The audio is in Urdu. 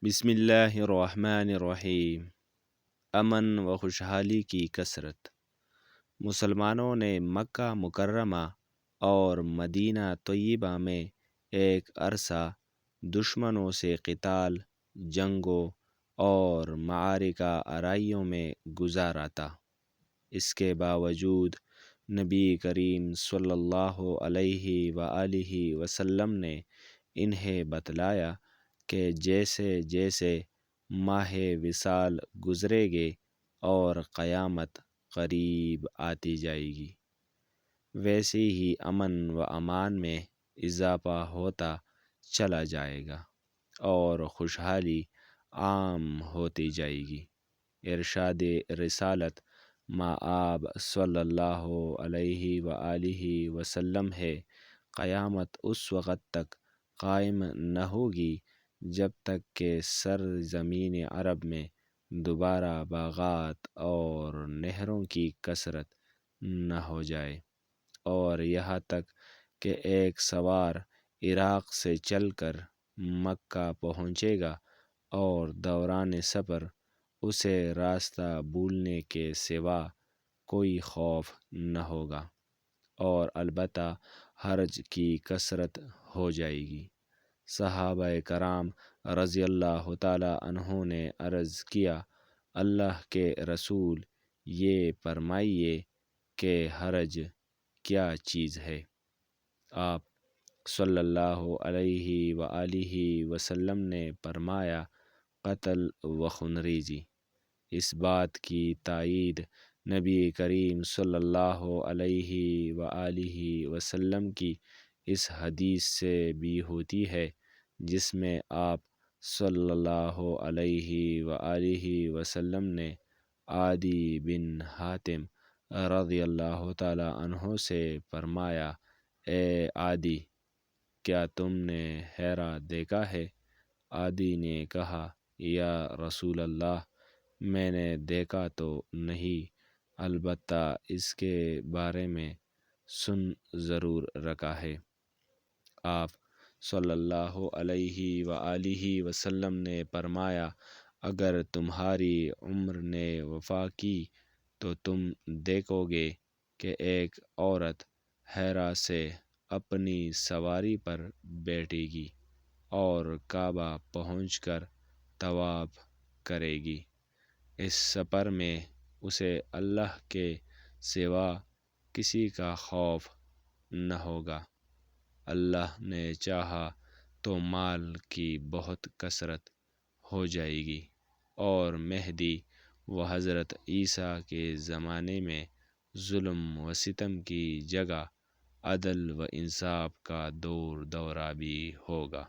بسم اللہ الرحمن الرحیم۔ امن و خوشحالی کی کثرت۔ مسلمانوں نے مکہ مکرمہ اور مدینہ طیبہ میں ایک عرصہ دشمنوں سے قتال، جنگوں اور معارکہ آرائیوں میں گزارا تھا۔ اس کے باوجود نبی کریم صلی اللہ علیہ وآلہ وسلم نے انہیں بتلایا کہ جیسے جیسے ماہ وصال گزرے گے اور قیامت قریب آتی جائے گی، ویسے ہی امن و امان میں اضافہ ہوتا چلا جائے گا اور خوشحالی عام ہوتی جائے گی۔ ارشاد رسالت مآب صلی اللہ علیہ وآلہ وسلم ہے، قیامت اس وقت تک قائم نہ ہوگی جب تک کہ سرزمین عرب میں دوبارہ باغات اور نہروں کی کثرت نہ ہو جائے، اور یہاں تک کہ ایک سوار عراق سے چل کر مکہ پہنچے گا اور دوران سفر اسے راستہ بھولنے کے سوا کوئی خوف نہ ہوگا، اور البتہ حرج کی کثرت ہو جائے گی۔ صحابہ کرام رضی اللہ تعالیٰ عنہ نے عرض کیا، اللہ کے رسول، یہ فرمائیے کہ حرج کیا چیز ہے؟ آپ صلی اللہ علیہ وآلہ وسلم نے فرمایا، قتل و خونریزی۔ اس بات کی تائید نبی کریم صلی اللہ علیہ وآلہ وسلم کی اس حدیث سے بھی ہوتی ہے جس میں آپ صلی اللہ علیہ وآلہ وسلم نے عدی بن حاتم رضی اللہ تعالیٰ عنہ سے فرمایا، اے عدی، کیا تم نے حرا دیکھا ہے؟ عدی نے کہا، یا رسول اللہ، میں نے دیکھا تو نہیں، البتہ اس کے بارے میں سن ضرور رکھا ہے۔ آپ صلی اللہ علیہ وآلہ وسلم نے فرمایا، اگر تمہاری عمر نے وفا کی تو تم دیکھو گے کہ ایک عورت حرا سے اپنی سواری پر بیٹھے گی اور کعبہ پہنچ کر طواف کرے گی۔ اس سفر میں اسے اللہ کے سوا کسی کا خوف نہ ہوگا۔ اللہ نے چاہا تو مال کی بہت کثرت ہو جائے گی، اور مہدی و حضرت عیسیٰ کے زمانے میں ظلم و ستم کی جگہ عدل و انصاف کا دور دورہ بھی ہوگا۔